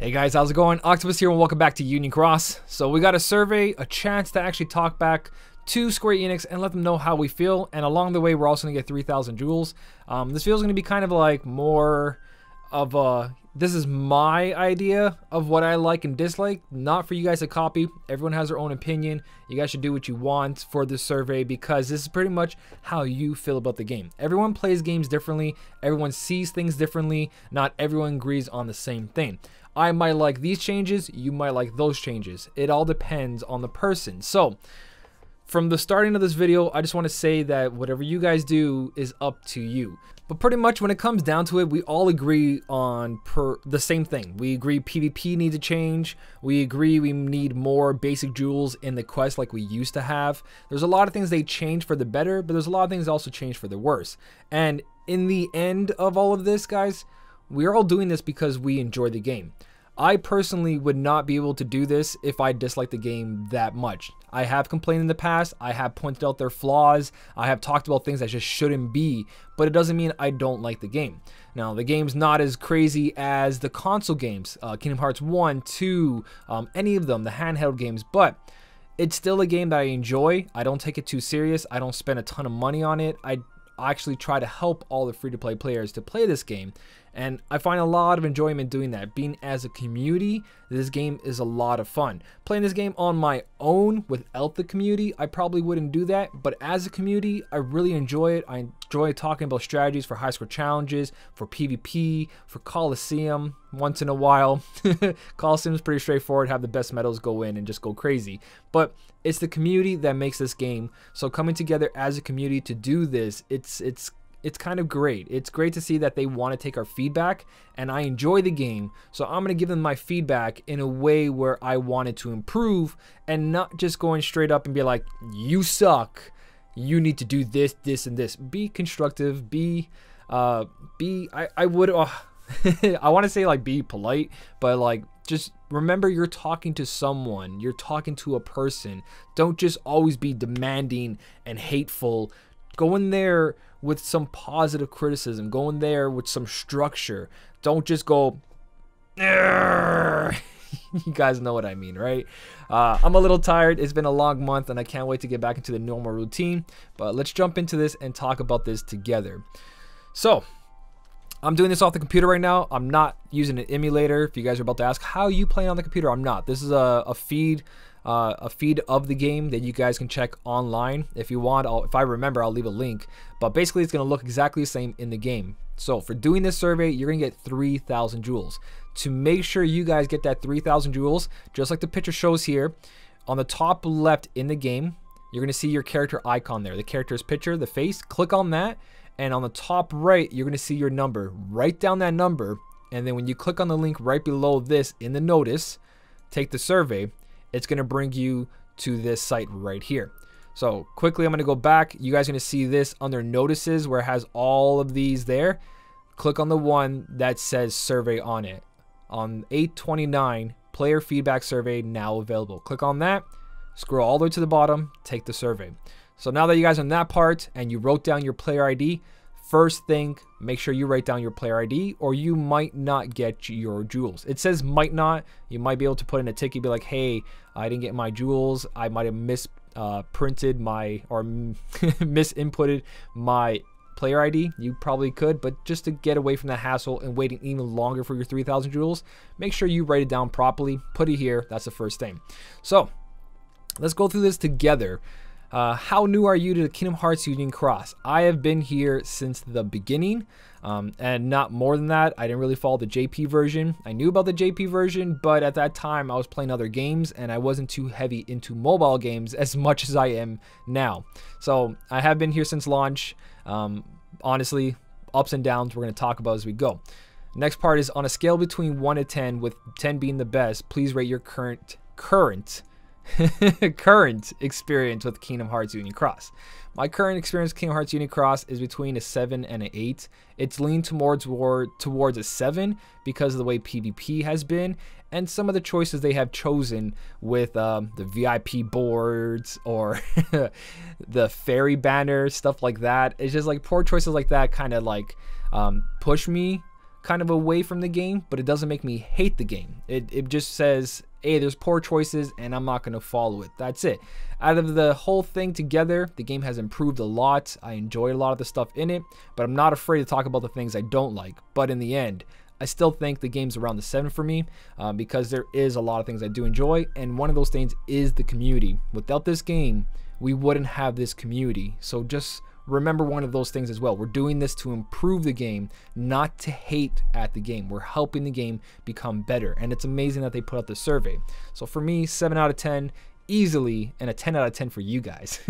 Hey guys, how's it going? Octopus here and welcome back to Union Cross. So we got a survey, a chance to actually talk back to Square Enix and let them know how we feel, and along the way we're also going to get 3,000 jewels. This feels going to be kind of like more of a, this is my idea of what I like and dislike, not for you guys to copy. Everyone has their own opinion. You guys should do what you want for this survey because this is pretty much how you feel about the game. Everyone plays games differently, everyone sees things differently, not everyone agrees on the same thing. I might like these changes, you might like those changes. It all depends on the person. So, from the starting of this video, I just want to say that whatever you guys do is up to you. But pretty much when it comes down to it, we all agree on the same thing. We agree PvP needs to change. We agree we need more basic jewels in the quest like we used to have. There's a lot of things they changed for the better, but there's a lot of things also changed for the worse. And in the end of all of this, guys, we're all doing this because we enjoy the game. I personally would not be able to do this if I disliked the game that much. I have complained in the past, I have pointed out their flaws, I have talked about things that just shouldn't be, but it doesn't mean I don't like the game. Now, the game's not as crazy as the console games, Kingdom Hearts 1, 2, any of them, the handheld games, but it's still a game that I enjoy. I don't take it too serious, I don't spend a ton of money on it. I actually try to help all the free-to-play players to play this game, and I find a lot of enjoyment doing that. Being as a community, this game is a lot of fun. Playing this game on my own without the community, I probably wouldn't do that, but as a community, I really enjoy it. I enjoy talking about strategies for high score challenges, for PvP, for Coliseum once in a while. Coliseum is pretty straightforward, have the best medals go in and just go crazy, but it's the community that makes this game. So coming together as a community to do this, it's kind of great. It's great to see that they want to take our feedback, and I enjoy the game, so I'm going to give them my feedback in a way where I want it to improve, and not just going straight up and be like, you suck, you need to do this, this, and this. Be constructive, I want to say like be polite, but like just remember you're talking to someone, you're talking to a person. Don't just always be demanding and hateful. Go in there with some positive criticism. Go in there with some structure. Don't just go, you guys know what I mean, right? I'm a little tired. It's been a long month and I can't wait to get back into the normal routine. But let's jump into this and talk about this together. So, I'm doing this off the computer right now. I'm not using an emulator. If you guys are about to ask, how are you playing on the computer? I'm not. This is a feed of the game that you guys can check online. If you want, if I remember, I'll leave a link. But basically, it's going to look exactly the same in the game. So for doing this survey, you're going to get 3,000 jewels. To make sure you guys get that 3,000 jewels, just like the picture shows here, on the top left in the game, you're going to see your character icon there. The character's picture, the face. Click on that. And on the top right, you're going to see your number. Write down that number. And then when you click on the link right below this in the notice, take the survey, it's going to bring you to this site right here. So quickly, I'm going to go back. You guys are going to see this under notices where it has all of these there. Click on the one that says survey on it. On 8/29, player feedback survey now available. Click on that. Scroll all the way to the bottom. Take the survey. So now that you guys are in that part and you wrote down your player ID, first thing, make sure you write down your player ID or you might not get your jewels. It says might not. You might be able to put in a ticket, be like, hey, I didn't get my jewels. I might have misprinted my, or misinputted my player ID. You probably could, but just to get away from that hassle and waiting even longer for your 3,000 jewels, make sure you write it down properly. Put it here. That's the first thing. So let's go through this together. How new are you to the Kingdom Hearts Union Cross? I have been here since the beginning, and not more than that. I didn't really follow the JP version. I knew about the JP version, but at that time I was playing other games and I wasn't too heavy into mobile games as much as I am now. So I have been here since launch. Honestly, ups and downs we're going to talk about as we go. Next part is on a scale between 1 to 10, with 10 being the best, please rate your current experience with Kingdom Hearts Union Cross. My current experience with Kingdom Hearts Union Cross is between a 7 and an 8. It's leaned towards a 7 because of the way PvP has been and some of the choices they have chosen with the VIP boards or the fairy banner, stuff like that. It's just like poor choices like that kind of like push me kind of away from the game, but it doesn't make me hate the game. It just says, hey, there's poor choices and I'm not going to follow it. That's it. Out of the whole thing together, the game has improved a lot. I enjoy a lot of the stuff in it, but I'm not afraid to talk about the things I don't like. But in the end, I still think the game's around the 7 for me, because there is a lot of things I do enjoy, and one of those things is the community. Without this game, we wouldn't have this community. So just remember one of those things as well. We're doing this to improve the game, not to hate at the game. We're helping the game become better, and it's amazing that they put out this survey. So for me, 7 out of 10 easily, and a 10 out of 10 for you guys.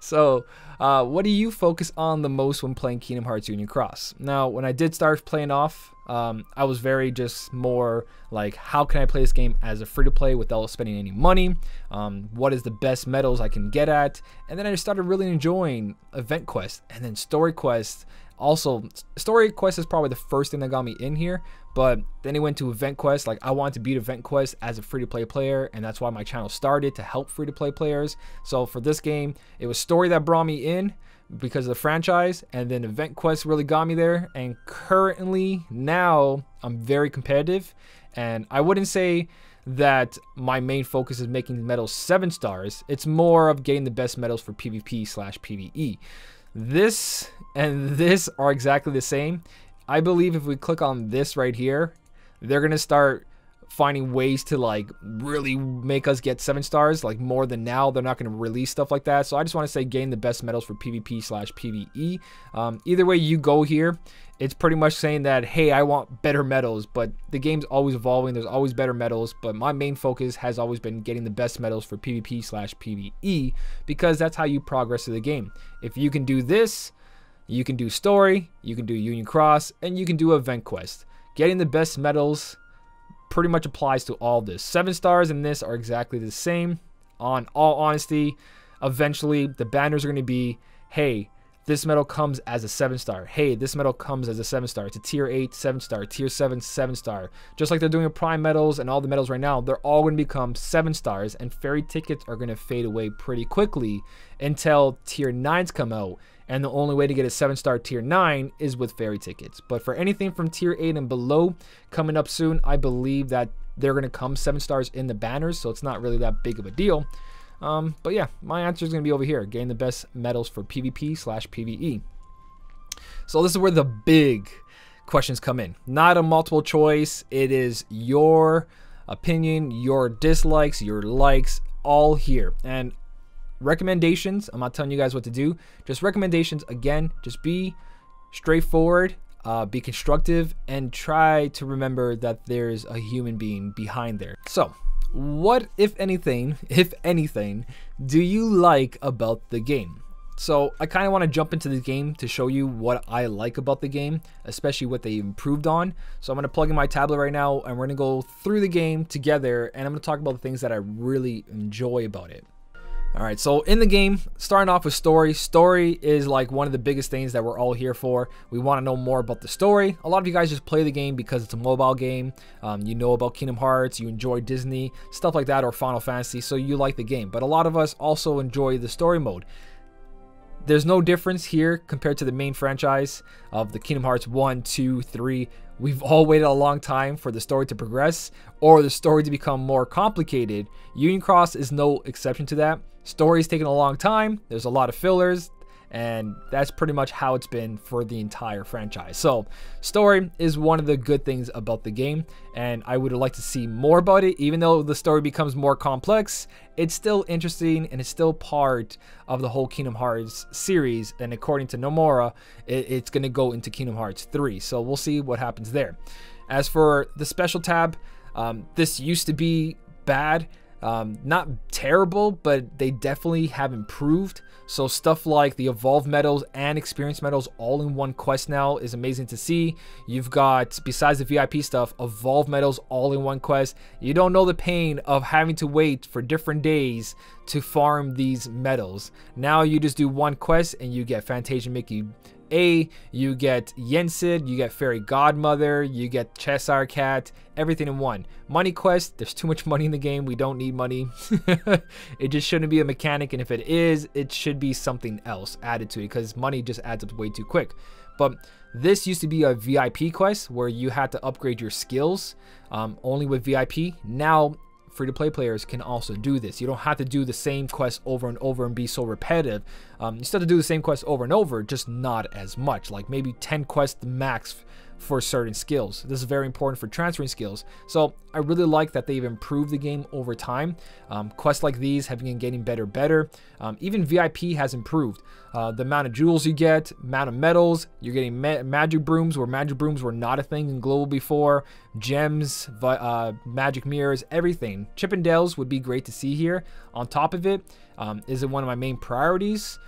So what do you focus on the most when playing Kingdom Hearts Union Cross? Now, when I did start playing off, I was very just more like, how can I play this game as a free-to-play without spending any money? What is the best medals I can get at? And then I started really enjoying event quests and then story quests. Also, story quest is probably the first thing that got me in here, but then it went to event quest. Like, I wanted to beat event quest as a free-to-play player, and that's why my channel started, to help free-to-play players. So for this game, it was story that brought me in because of the franchise, and then event quest really got me there. And currently now I'm very competitive, and I wouldn't say that my main focus is making the medals 7 stars. It's more of getting the best medals for PvP/PvE. This and this are exactly the same. I believe if we click on this right here, they're gonna start finding ways to like really make us get 7 stars, like more than now. They're not going to release stuff like that. So I just want to say gain the best medals for PvP/PvE. Either way you go here, it's pretty much saying that, hey, I want better medals, but the game's always evolving. There's always better medals, but my main focus has always been getting the best medals for PvP/PvE, because that's how you progress through the game. If you can do this, you can do story, you can do Union Cross, and you can do event quest. Getting the best medals pretty much applies to all this. 7 stars in this are exactly the same. On all honesty, eventually the banners are going to be, hey, this medal comes as a 7 star. Hey, this medal comes as a 7 star. It's a tier 8 7 star, tier 7 7 star. Just like they're doing with prime medals and all the medals right now, they're all going to become 7 stars, and fairy tickets are going to fade away pretty quickly until tier 9s come out. And the only way to get a 7-star tier 9 is with fairy tickets. But for anything from tier 8 and below coming up soon, I believe that they're going to come 7 stars in the banners, so it's not really that big of a deal. But yeah, my answer is going to be over here. Gain the best medals for PvP/PvE. So this is where the big questions come in. Not a multiple choice. It is your opinion, your dislikes, your likes, all here. And recommendations, I'm not telling you guys what to do, just recommendations. Again, just be straightforward, be constructive, and try to remember that there's a human being behind there. So what, if anything, do you like about the game? So I kind of want to jump into the game to show you what I like about the game, especially what they improved on. So I'm going to plug in my tablet right now, and we're going to go through the game together, and I'm going to talk about the things that I really enjoy about it. Alright, so in the game, starting off with story. Story is like one of the biggest things that we're all here for. We want to know more about the story. A lot of you guys just play the game because it's a mobile game. You know about Kingdom Hearts, you enjoy Disney, stuff like that, or Final Fantasy, so you like the game. But a lot of us also enjoy the story mode. There's no difference here compared to the main franchise of the Kingdom Hearts 1, 2, 3. We've all waited a long time for the story to progress or the story to become more complicated. Union Cross is no exception to that. Story's taking a long time. There's a lot of fillers, and that's pretty much how it's been for the entire franchise. So story is one of the good things about the game, and I would like to see more about it. Even though the story becomes more complex, it's still interesting and it's still part of the whole Kingdom Hearts series, and according to Nomura, it's going to go into Kingdom Hearts 3, so we'll see what happens there. As for the special tab, this used to be bad. Not terrible, but they definitely have improved. So stuff like the evolved medals and experience medals all in one quest now is amazing to see. You've got, besides the VIP stuff, evolved medals all in one quest. You don't know the pain of having to wait for different days to farm these medals. Now you just do one quest and you get Fantasia Mickey A, you get Yensid, you get Fairy Godmother, you get Cheshire Cat, everything in one. Money quest, there's too much money in the game, we don't need money. It just shouldn't be a mechanic, and if it is, it should be something else added to it, because money just adds up way too quick. But this used to be a VIP quest where you had to upgrade your skills only with VIP. Now free-to-play players can also do this. You don't have to do the same quest over and over and be so repetitive. You still have to do the same quest over and over, just not as much, like maybe 10 quests max for certain skills. This is very important for transferring skills. So I really like that they've improved the game over time. Quests like these have been getting better. Even VIP has improved. The amount of jewels you get, amount of medals, you're getting magic brooms where magic brooms were not a thing in global before, gems, magic mirrors, everything. Chippendales would be great to see here. On top of it, is it one of my main priorities?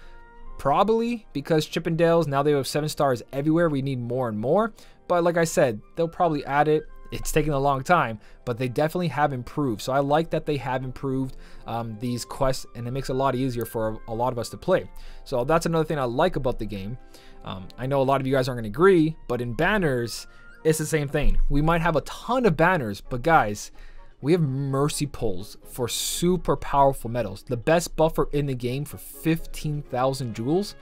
Probably, because Chippendales, now they have 7 stars everywhere. We need more and more. But like I said, they'll probably add it. It's taking a long time, but they definitely have improved. So I like that they have improved these quests, and it makes it a lot easier for a lot of us to play. So that's another thing I like about the game. I know a lot of you guys aren't going to agree, but in banners, it's the same thing. We might have a ton of banners, but guys, we have mercy pulls for super powerful medals. The best buffer in the game for 15,000 jewels.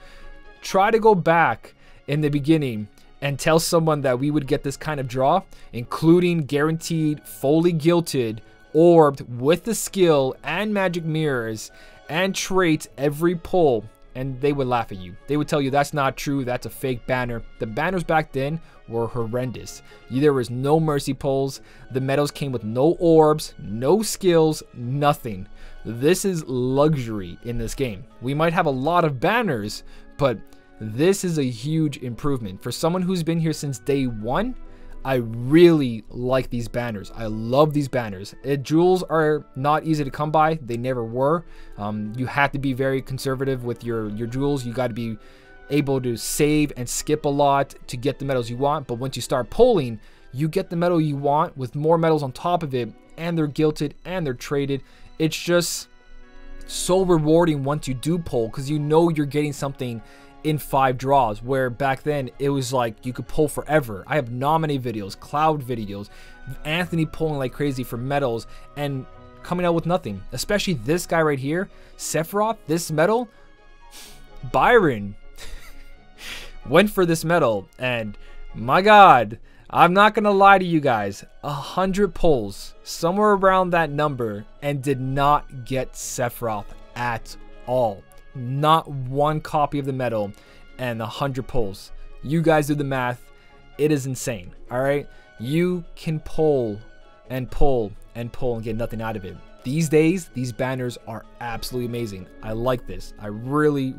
Try to go back in the beginning and tell someone that we would get this kind of draw, including guaranteed fully gilded, orbed with the skill and magic mirrors and traits every pull, and they would laugh at you. They would tell you that's not true, that's a fake banner. The banners back then were horrendous. There was no mercy pulls. The medals came with no orbs, no skills, nothing. This is luxury in this game. We might have a lot of banners, but this is a huge improvement. For someone who's been here since day one, I really like these banners. I love these banners. Jewels are not easy to come by. They never were. You have to be very conservative with your jewels. You got to be able to save and skip a lot to get the medals you want. But once you start pulling, you get the medal you want with more medals on top of it, and they're gilded and they're traded. It's just so rewarding once you do pull, because you know you're getting something in 5 draws, where back then it was like you could pull forever. I have nominee videos, cloud videos, Anthony pulling like crazy for medals and coming out with nothing. Especially this guy right here, Sephiroth, this medal. Byron went for this medal, and my god, I'm not gonna lie to you guys, 100 pulls, somewhere around that number, and did not get Sephiroth at all. Not one copy of the medal and 100 pulls. You guys do the math. It is insane. All right, you can pull and pull and pull and get nothing out of it. These days, these banners are absolutely amazing. I like this. I really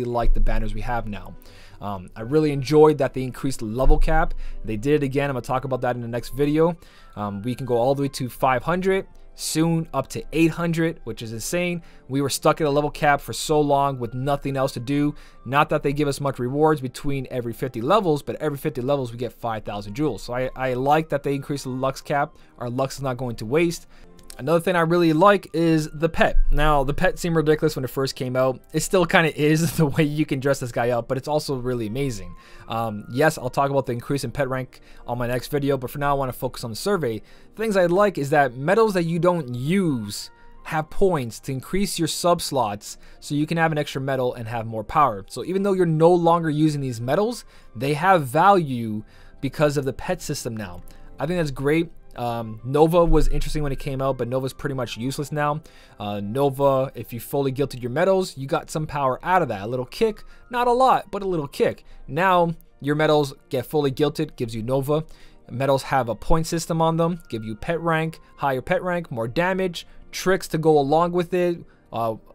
like the banners we have now. I really enjoyed that they increased the level cap. They did it again. I'm gonna talk about that in the next video. We can go all the way to 500. Soon up to 800, which is insane. We were stuck at a level cap for so long with nothing else to do. Not that they give us much rewards between every 50 levels, but every 50 levels we get 5,000 jewels. So I like that they increased the lux cap. Our lux is not going to waste. Another thing I really like is the pet. Now, the pet seemed ridiculous when it first came out. It still kind of is, the way you can dress this guy up, but it's also really amazing. Yes, I'll talk about the increase in pet rank on my next video, but for now I want to focus on the survey. Things I like is that medals that you don't use have points to increase your sub slots so you can have an extra medal and have more power. So even though you're no longer using these medals, they have value because of the pet system now. I think that's great. Nova was interesting when it came out, but Nova's pretty much useless now. Nova, if you fully gilded your medals, you got some power out of that. A little kick, not a lot, but a little kick. Now your medals get fully gilded, gives you Nova. Medals have a point system on them, give you pet rank, higher pet rank, more damage, tricks to go along with it.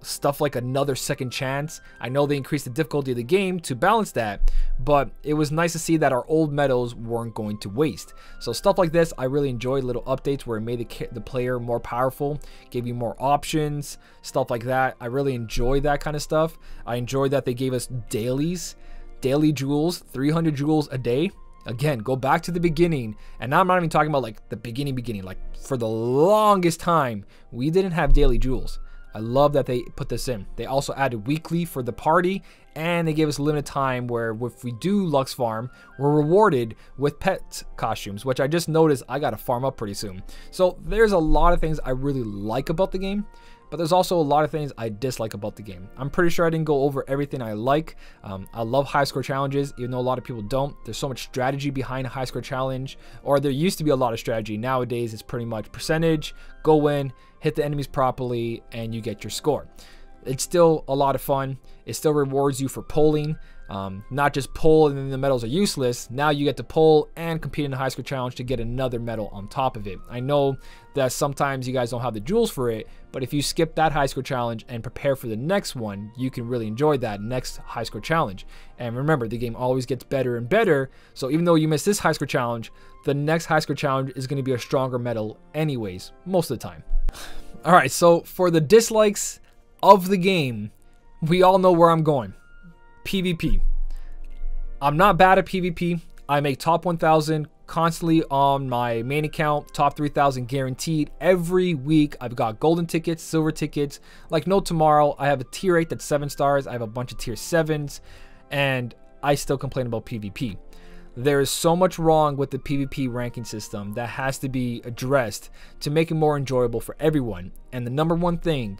Stuff like another second chance. I know they increased the difficulty of the game to balance that, but it was nice to see that our old medals weren't going to waste. So stuff like this, I really enjoyed. Little updates where it made the player more powerful, gave you more options, stuff like that. I really enjoyed that kind of stuff. I enjoyed that they gave us dailies, daily jewels, 300 jewels a day. Again, go back to the beginning, and now I'm not even talking about like the beginning, like for the longest time, we didn't have daily jewels. I love that they put this in. They also added weekly for the party, and they gave us a limited time where if we do Lux Farm, we're rewarded with pet costumes, which I just noticed I gotta farm up pretty soon. So there's a lot of things I really like about the game, but there's also a lot of things I dislike about the game. I'm pretty sure I didn't go over everything I like. I love high score challenges, even though a lot of people don't. There's so much strategy behind a high score challenge, or there used to be a lot of strategy. Nowadays, it's pretty much percentage, go in, hit the enemies properly, and you get your score. It's still a lot of fun. It still rewards you for pulling. Not just pull and then the medals are useless. Now you get to pull and compete in a high score challenge to get another medal on top of it. I know that sometimes you guys don't have the jewels for it, but if you skip that high score challenge and prepare for the next one, you can really enjoy that next high score challenge. And remember, the game always gets better and better. So even though you miss this high score challenge, the next high score challenge is going to be a stronger medal anyways, most of the time. All right, so for the dislikes of the game, we all know where I'm going. PvP. I'm not bad at PvP. I make top 1,000 constantly on my main account, top 3,000 guaranteed every week. I've got golden tickets, silver tickets, like no tomorrow. I have a tier 8 that's 7 stars. I have a bunch of tier 7s, and I still complain about PvP. There is so much wrong with the PvP ranking system that has to be addressed to make it more enjoyable for everyone. And the number one thing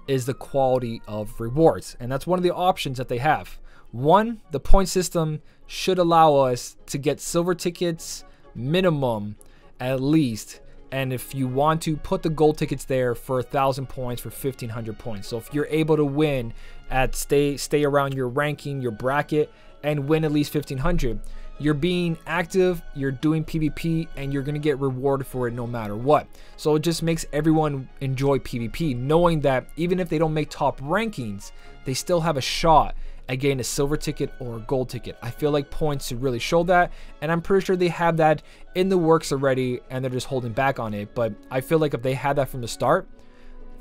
is the quality of rewards, and that's one of the options that they have. One, the point system should allow us to get silver tickets minimum at least, and if you want to, put the gold tickets there for 1,000 points for 1,500 points. So if you're able to win at stay around your ranking, your bracket, and win at least 1,500, you're being active, you're doing PvP, and you're gonna get rewarded for it no matter what. So it just makes everyone enjoy PvP, knowing that even if they don't make top rankings, they still have a shot at getting a silver ticket or a gold ticket. I feel like points should really show that, and I'm pretty sure they have that in the works already, and they're just holding back on it. But I feel like if they had that from the start,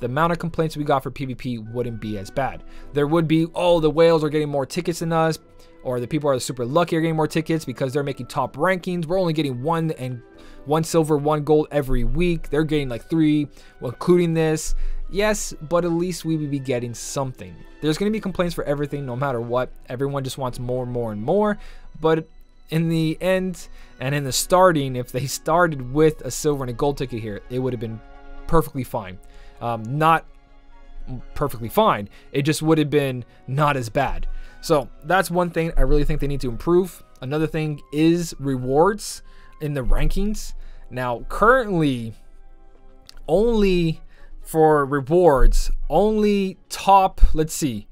the amount of complaints we got for PvP wouldn't be as bad. There would be, oh, the whales are getting more tickets than us, or the people are super lucky are getting more tickets because they're making top rankings. We're only getting one silver, 1 gold every week. They're getting like 3, well, including this. Yes, but at least we would be getting something. There's going to be complaints for everything, no matter what. Everyone just wants more and more and more. But in the end, and in the starting, if they started with a silver and a gold ticket here, it would have been perfectly fine. Not perfectly fine. It just would have been not as bad. So that's one thing I really think they need to improve. Another thing is rewards in the rankings. Now, currently, only for rewards, only top, let's see,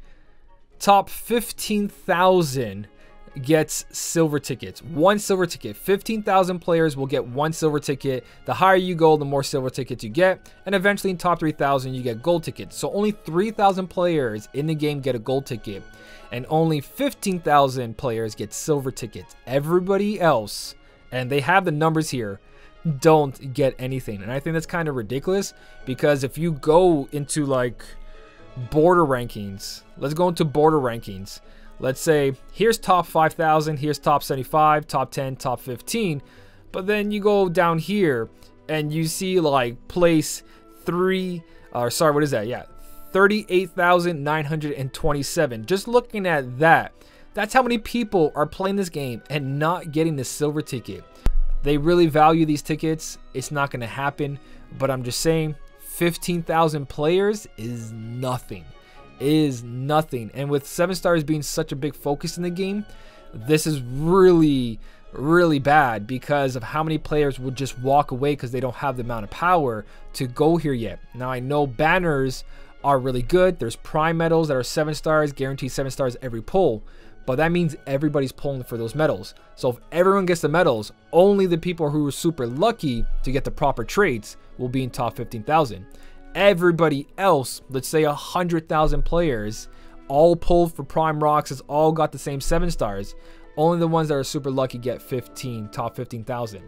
top 15,000 gets silver tickets. 1 silver ticket. 15,000 players will get 1 silver ticket. The higher you go, the more silver tickets you get. And eventually in top 3,000, you get gold tickets. So only 3,000 players in the game get a gold ticket. And only 15,000 players get silver tickets. Everybody else, and they have the numbers here, don't get anything. And I think that's kind of ridiculous, because if you go into like border rankings, let's go into border rankings. Let's say here's top 5,000, here's top 75, top 10, top 15. But then you go down here and you see like place 3, or sorry, what is that? Yeah, 38,927. Just looking at that, that's how many people are playing this game and not getting the silver ticket. They really value these tickets. It's not going to happen, but I'm just saying 15,000 players is nothing. Is nothing. And with 7 stars being such a big focus in the game, this is really bad because of how many players would just walk away because they don't have the amount of power to go here yet. Now, I know banners are really good. There's prime medals that are 7 stars, guaranteed 7 stars every pull, but that means everybody's pulling for those medals. So if everyone gets the medals, only the people who are super lucky to get the proper traits will be in top 15,000. Everybody else, let's say 100,000 players, all pulled for prime rocks, has all got the same 7 stars. Only the ones that are super lucky get top 15,000.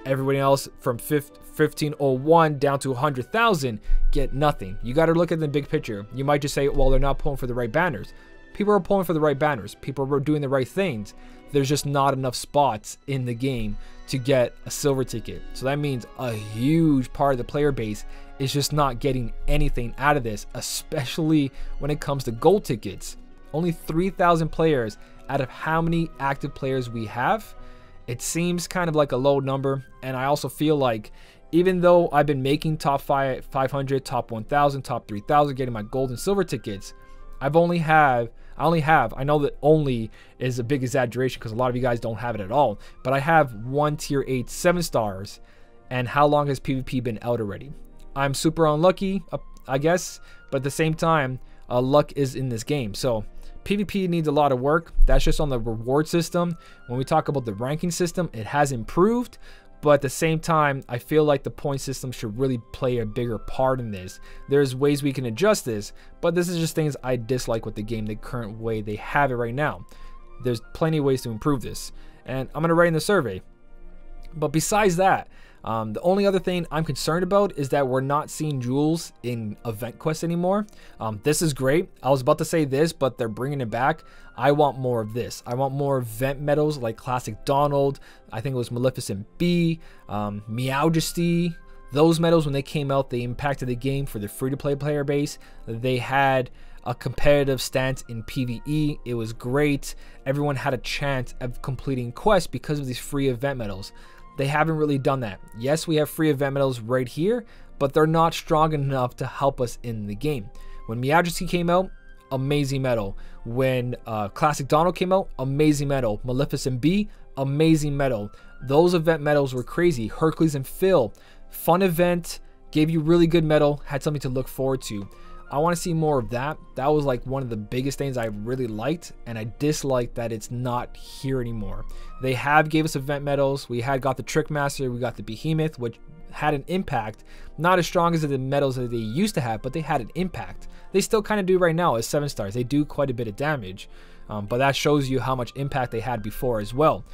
Everybody else from 1501 down to 100,000 get nothing. You got to look at the big picture. You might just say, well, they're not pulling for the right banners. People are pulling for the right banners. People are doing the right things. There's just not enough spots in the game to get a silver ticket. So that means a huge part of the player base is just not getting anything out of this, especially when it comes to gold tickets. Only 3,000 players out of how many active players we have. It seems kind of like a low number, and I also feel like even though I've been making top 500, top 1000, top 3000, getting my gold and silver tickets, I only have, I know that only is a big exaggeration because a lot of you guys don't have it at all, but I have one tier 8 7 stars. And how long has PvP been out already? I'm super unlucky, I guess, but at the same time, luck is in this game. So PvP needs a lot of work. That's just on the reward system. When we talk about the ranking system, it has improved, but at the same time, I feel like the point system should really play a bigger part in this. There's ways we can adjust this, but this is just things I dislike with the game, the current way they have it right now. There's plenty of ways to improve this, and I'm gonna write in the survey. But besides that, the only other thing I'm concerned about is that we're not seeing jewels in event quests anymore. This is great. I was about to say this, but they're bringing it back. I want more of this. I want more event medals like Classic Donald. I think it was Maleficent B, Meowjesty. Those medals, when they came out, they impacted the game for the free-to-play player base. They had a competitive stance in PvE. It was great. Everyone had a chance of completing quests because of these free event medals. They haven't really done that. Yes, we have free event medals right here, but they're not strong enough to help us in the game. When Meowjesty came out, amazing medal. When Classic Donald came out, amazing medal. Maleficent B, amazing medal. Those event medals were crazy. Hercules and Phil, fun event, gave you really good medal, had something to look forward to. I want to see more of that. That was like one of the biggest things I really liked, and I dislike that it's not here anymore. They have gave us event medals. We had got the Trickmaster, we got the Behemoth, which had an impact. Not as strong as the medals that they used to have, but they had an impact. They still kind of do right now as 7 stars. They do quite a bit of damage, but that shows you how much impact they had before as well.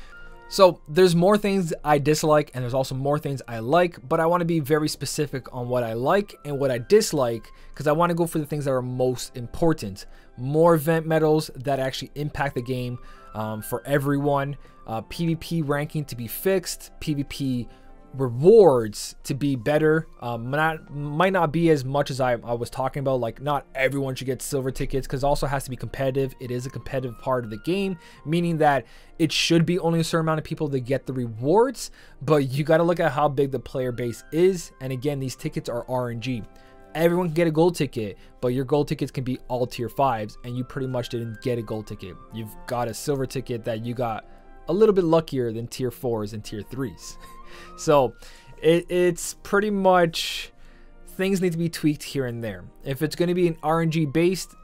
So there's more things I dislike and there's also more things I like, but I want to be very specific on what I like and what I dislike because I want to go for the things that are most important. More event medals that actually impact the game for everyone. PvP ranking to be fixed. PvP rewards to be better. Might not be as much as I was talking about, like not everyone should get silver tickets because it also has to be competitive. It is a competitive part of the game, meaning that it should be only a certain amount of people that get the rewards, but you got to look at how big the player base is. And again, these tickets are RNG. Everyone can get a gold ticket, but your gold tickets can be all tier 5s and you pretty much didn't get a gold ticket. You've got a silver ticket that you got a little bit luckier than tier 4s and tier 3s. So it's pretty much things need to be tweaked here and there. If it's going to be an RNG based,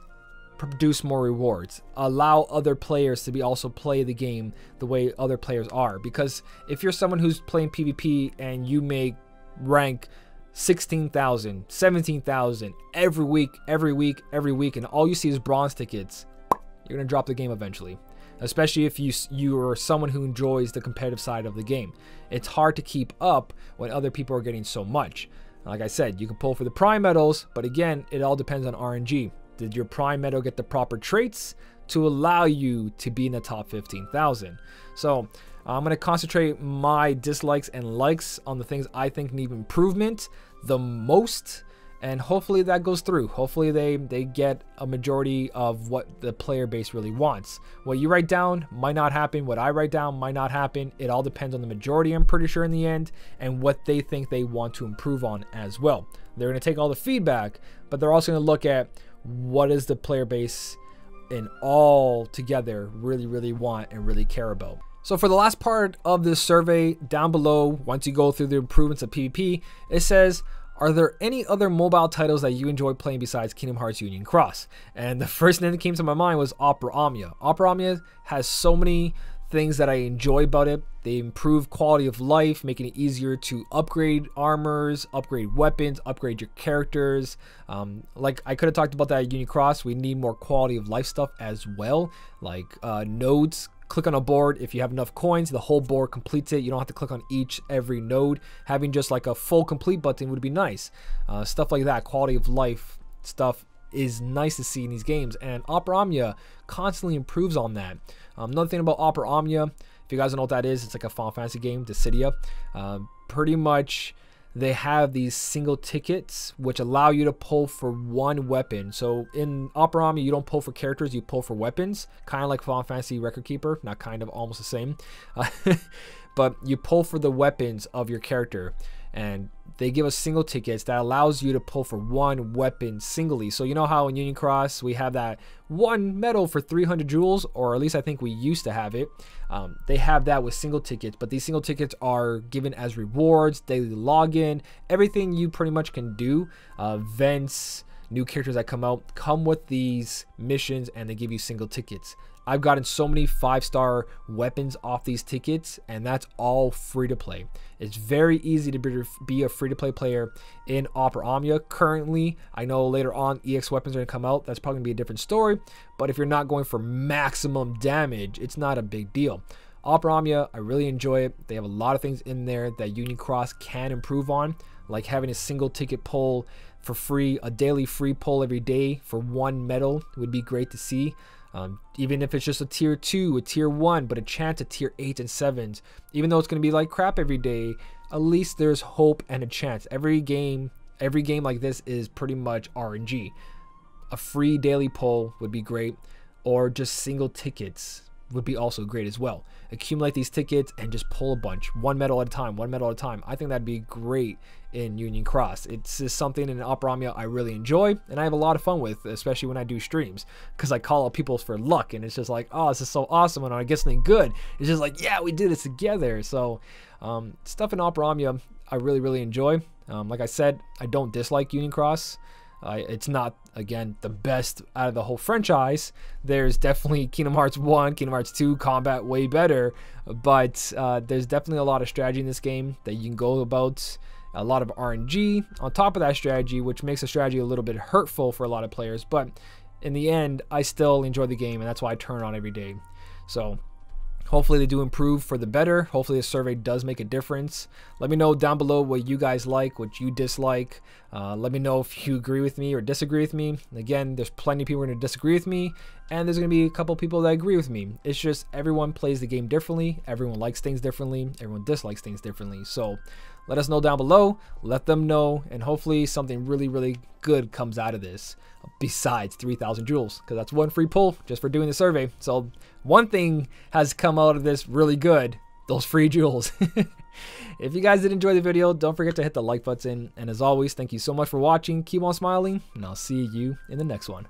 produce more rewards. Allow other players to be also play the game the way other players are. Because if you're someone who's playing PvP and you make rank 16,000, 17,000 every week, and all you see is bronze tickets, you're going to drop the game eventually. Especially if you are someone who enjoys the competitive side of the game. It's hard to keep up when other people are getting so much. Like I said, you can pull for the prime medals, but again, it all depends on RNG. Did your prime medal get the proper traits to allow you to be in the top 15,000? So I'm going to concentrate my dislikes and likes on the things I think need improvement the most. And hopefully that goes through. Hopefully they get a majority of what the player base really wants. What you write down might not happen. What I write down might not happen. It all depends on the majority, I'm pretty sure, in the end, and what they think they want to improve on as well. They're going to take all the feedback, but they're also going to look at what is the player base in all together really want and really care about. So for the last part of this survey, down below, once you go through the improvements of PvP, it says, are there any other mobile titles that you enjoy playing besides Kingdom Hearts Union Cross? And the first thing that came to my mind was Opera Omnia. Opera Omnia has so many things that I enjoy about it. They improve quality of life, making it easier to upgrade armors, upgrade weapons, upgrade your characters. Like I could have talked about that at Union Cross. We need more quality of life stuff as well, like nodes. Click on a board. If you have enough coins, the whole board completes it. You don't have to click on every node. Having just like a full complete button would be nice. Stuff like that, quality of life stuff is nice to see in these games, and Opera Omnia constantly improves on that. Another thing about Opera Omnia, if you guys don't know what that is, it's like a Final Fantasy game, Dissidia. Pretty much they have these single tickets which allow you to pull for one weapon. So in Opera Omnia, you don't pull for characters, you pull for weapons, kind of like Final Fantasy Record Keeper, not kind of, almost the same. But you pull for the weapons of your character, and they give us single tickets that allows you to pull for one weapon singly. So you know how in Union Cross we have that one medal for 300 jewels, or at least I think we used to have it. They have that with single tickets, but these single tickets are given as rewards, daily login, everything you pretty much can do. Events, new characters that come out come with these missions, and they give you single tickets. I've gotten so many 5-star weapons off these tickets, and that's all free to play. It's very easy to be a free to play player in Opera Omnia currently. I know later on EX weapons are going to come out. That's probably going to be a different story, but if you're not going for maximum damage, it's not a big deal. Opera Omnia, I really enjoy it. They have a lot of things in there that Union Cross can improve on, like having a single ticket pull for free, a daily free pull every day for one medal would be great to see. Even if it's just a tier 2, a tier 1, but a chance at tier 8s and 7s, even though it's going to be like crap every day, at least there's hope and a chance. Every game like this is pretty much RNG. A free daily pull would be great, or just single tickets would be also great as well. Accumulate these tickets and just pull a bunch, one medal at a time, one medal at a time. I think that'd be great in Union Cross. It's just something in Opera Omnia I really enjoy, and I have a lot of fun with, especially when I do streams, because I call out people for luck, and it's just like, oh, this is so awesome. And when I get something good, it's just like, yeah, we did this together. So stuff in Opera Omnia I really enjoy. Like I said, I don't dislike Union Cross. It's not, again, the best out of the whole franchise. There's definitely Kingdom Hearts 1, Kingdom Hearts 2 combat way better, but there's definitely a lot of strategy in this game that you can go about. A lot of RNG on top of that strategy, which makes the strategy a little bit hurtful for a lot of players, but in the end, I still enjoy the game, and that's why I turn it on every day. So hopefully they do improve for the better. Hopefully the survey does make a difference. Let me know down below what you guys like, what you dislike. Let me know if you agree with me or disagree with me. Again, there's plenty of people who are going to disagree with me, and there's going to be a couple people that agree with me. It's just everyone plays the game differently. Everyone likes things differently. Everyone dislikes things differently. So let us know down below. Let them know, and hopefully something really good comes out of this besides 3,000 jewels, because that's one free pull just for doing the survey. So one thing has come out of this really good, those free jewels. If you guys did enjoy the video, don't forget to hit the like button, and as always, thank you so much for watching. Keep on smiling, and I'll see you in the next one.